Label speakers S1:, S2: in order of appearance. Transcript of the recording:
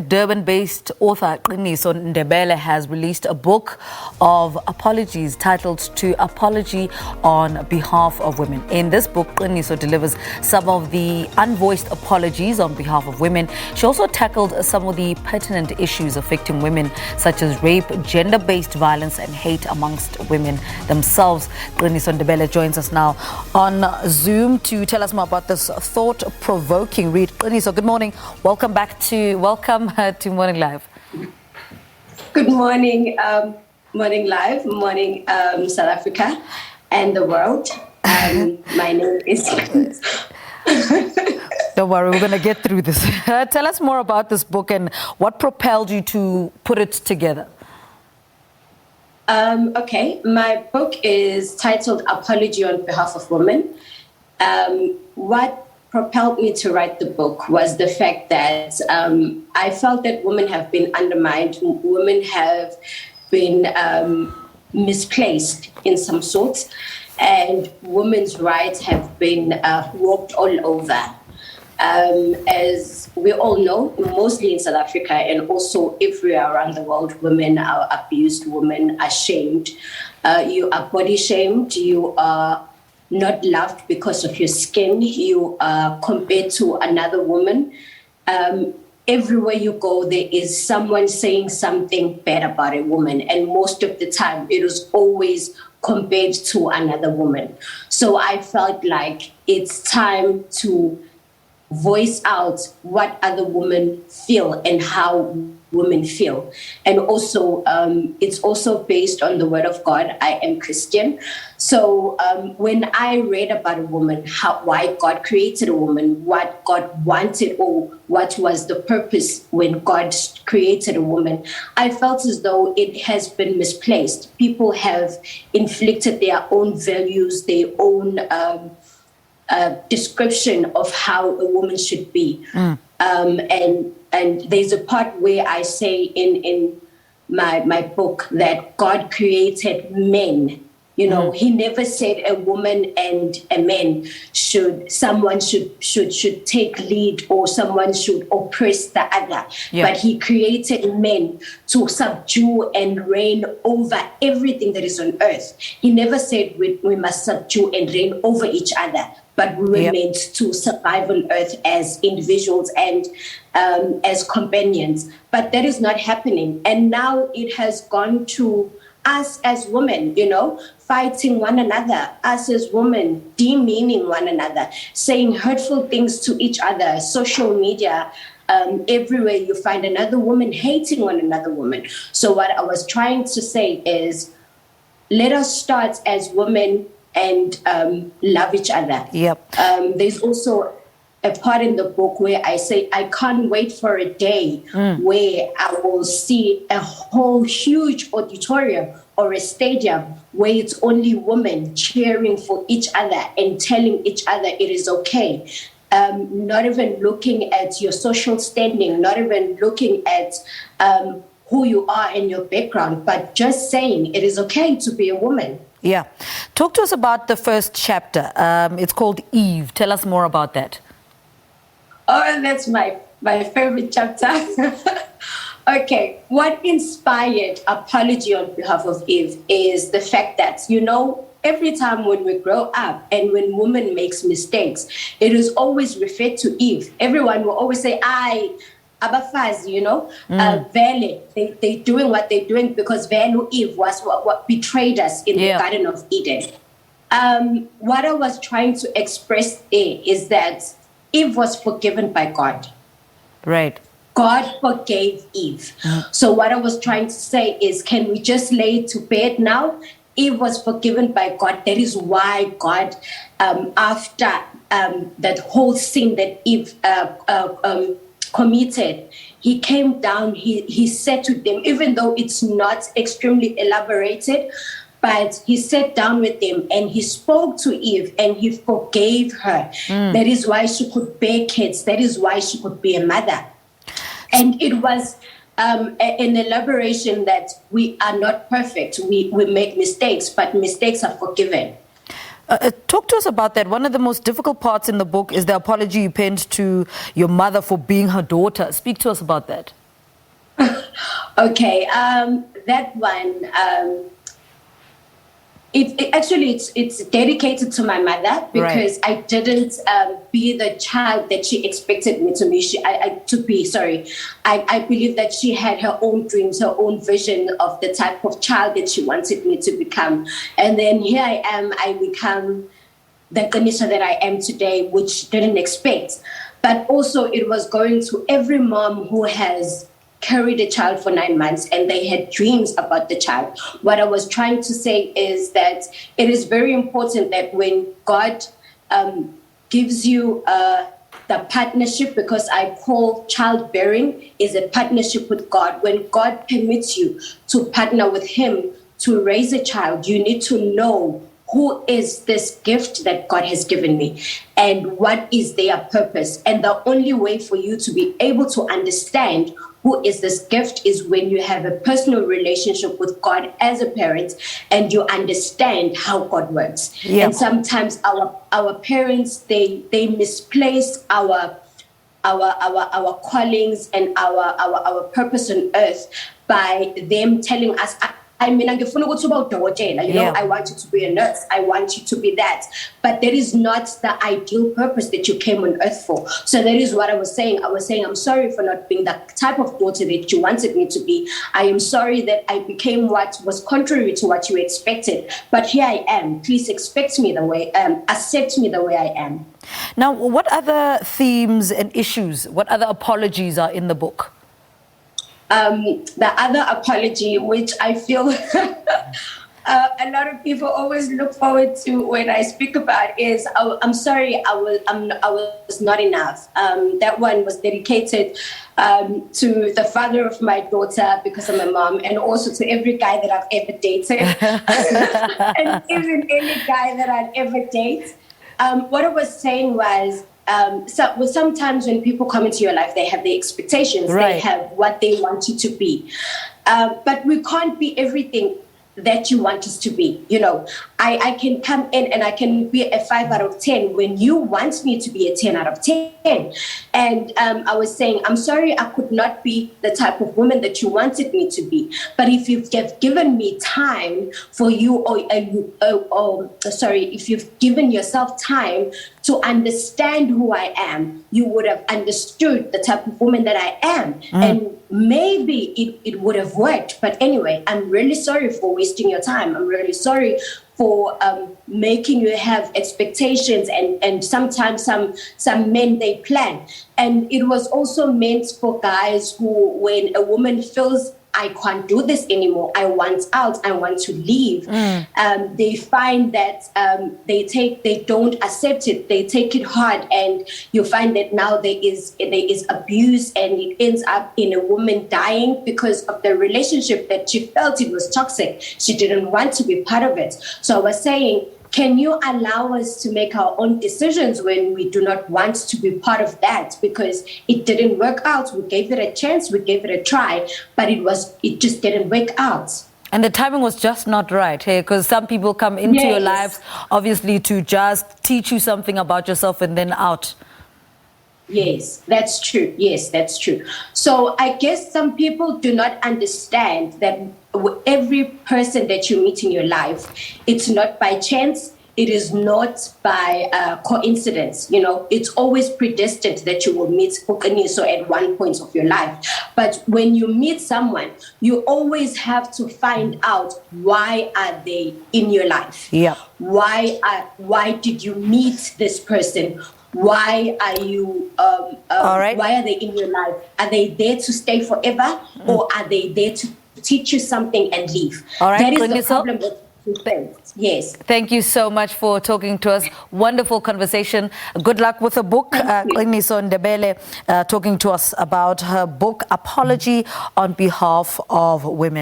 S1: Durban-based author Qiniso Ndebele has released a book of apologies titled "To Apology on Behalf of Women." In this book, Qiniso delivers some of the unvoiced apologies on behalf of women. She also tackled some of the pertinent issues affecting women, such as rape, gender-based violence, and hate amongst women themselves. Qiniso Ndebele joins us now on Zoom to tell us more about this thought-provoking read. Qiniso, good morning. Welcome to Morning Live.
S2: Good morning, Morning Live, morning South Africa and the world. My name is...
S1: Don't worry, we're going to get through this. Tell us more about this book and what propelled you to put it together.
S2: Okay, my book is titled Apology on Behalf of Women. What propelled me to write the book was the fact that I felt that women have been undermined, women have been misplaced in some sorts, and women's rights have been walked all over. As we all know, mostly in South Africa and also everywhere around the world, women are abused, women are shamed. You are body shamed, you are not loved because of your skin, you are compared to another woman. Everywhere you go, there is someone saying something bad about a woman, and most of the time it is always compared to another woman. So I felt like it's time to voice out what other women feel and how women feel. And also, it's also based on the word of God. I am Christian. So when I read about a woman, why God created a woman, what God wanted, or what was the purpose when God created a woman, I felt as though it has been misplaced. People have inflicted their own values, their own description of how a woman should be. And there's a part where I say in my book that God created men. You know, he never said a woman and a man someone should take lead or someone should oppress the other. Yeah. But he created men to subdue and reign over everything that is on earth. He never said we must subdue and reign over each other, but we were meant to survive on earth as individuals and as companions. But that is not happening. And now it has gone to us as women, you know, fighting one another, us as women, demeaning one another, saying hurtful things to each other, social media, everywhere you find another woman hating one another woman. So what I was trying to say is, let us start as women and love each other. Yep. There's also a part in the book where I say I can't wait for a day where I will see a whole huge auditorium or a stadium where it's only women cheering for each other and telling each other it is okay. Not even looking at your social standing, not even looking at who you are and your background, but just saying it is okay to be a woman.
S1: Yeah. Talk to us about the first chapter. It's called Eve. Tell us more about that.
S2: Oh, that's my favorite chapter. Okay, what inspired Apology on Behalf of Eve is the fact that, you know, every time when we grow up and when women makes mistakes, it is always referred to Eve. Everyone will always say, Abafazi, you know, Vele, they doing what they're doing because Velu Eve was what betrayed us in the Garden of Eden. What I was trying to express there is that Eve was forgiven by God.
S1: Right.
S2: God forgave Eve. So what I was trying to say is, can we just lay it to bed now? Eve was forgiven by God. That is why God, after that whole sin that Eve committed, he came down, he said to them, even though it's not extremely elaborated, but he sat down with them and he spoke to Eve and he forgave her. That is why she could bear kids. That is why she could be a mother. And it was an elaboration that we are not perfect. We make mistakes, but mistakes are forgiven.
S1: Talk to us about that. One of the most difficult parts in the book is the apology you penned to your mother for being her daughter. Speak to us about that.
S2: Okay, that one. It's dedicated to my mother because I didn't be the child that she expected me to be. I believe that she had her own dreams, her own vision of the type of child that she wanted me to become. And then here I am, I become the Qiniso that I am today, which didn't expect. But also it was going to every mom who has carried a child for 9 months and they had dreams about the child. What I was trying to say is that it is very important that when God gives you the partnership, because I call childbearing is a partnership with God. When God permits you to partner with Him to raise a child, you need to know who is this gift that God has given me and what is their purpose. And the only way for you to be able to understand who is this gift is when you have a personal relationship with God as a parent and you understand how God works. And sometimes our parents, they misplace our callings and our purpose on earth by them telling us, I mean, I want you to be a nurse. I want you to be that. But that is not the ideal purpose that you came on earth for. So that is what I was saying. I was saying, I'm sorry for not being the type of daughter that you wanted me to be. I am sorry that I became what was contrary to what you expected. But here I am. Please accept me the way I am.
S1: Now, what other themes and issues, what other apologies are in the book?
S2: The other apology, which I feel a lot of people always look forward to when I speak about, is I'm sorry, I was not enough. That one was dedicated to the father of my daughter because I'm a mom, and also to every guy that I've ever dated, and even any guy that I'd ever date. What I was saying was, sometimes when people come into your life, they have the expectations, they have what they want you to be. But we can't be everything that you want us to be. You know, I can come in and I can be a 5 out of 10 when you want me to be a 10 out of 10. And I was saying, I'm sorry, I could not be the type of woman that you wanted me to be. But if you've given me time for you, if you've given yourself time to understand who I am, you would have understood the type of woman that I am. And maybe it would have worked. But anyway, I'm really sorry for wasting your time. I'm really sorry for making you have expectations, and sometimes some men, they plan. And it was also meant for guys who, when a woman feels, I can't do this anymore, I want out, I want to leave, they find that they don't accept it, they take it hard, and you find that now there is abuse, and it ends up in a woman dying because of the relationship that she felt it was toxic. She didn't want to be part of it. So I was saying, can you allow us to make our own decisions when we do not want to be part of that? Because it didn't work out. We gave it a chance, we gave it a try, but it just didn't work out.
S1: And the timing was just not right, hey? Because some people come into your lives, obviously, to just teach you something about yourself and then out.
S2: Yes, that's true. Yes, that's true. So I guess some people do not understand that every person that you meet in your life, it's not by chance. It is not by coincidence. You know, it's always predestined that you will meet Qiniso at one point of your life. But when you meet someone, you always have to find out, why are they in your life? Yeah. Why did you meet this person? Why are you? Why are they in your life? Are they there to stay forever, or are they there to teach you something and leave?
S1: All right,
S2: that is
S1: Qiniso,
S2: the problem with things. Yes.
S1: Thank you so much for talking to us. Wonderful conversation. Good luck with the book. Qiniso Ndebele talking to us about her book, Apology on Behalf of Women.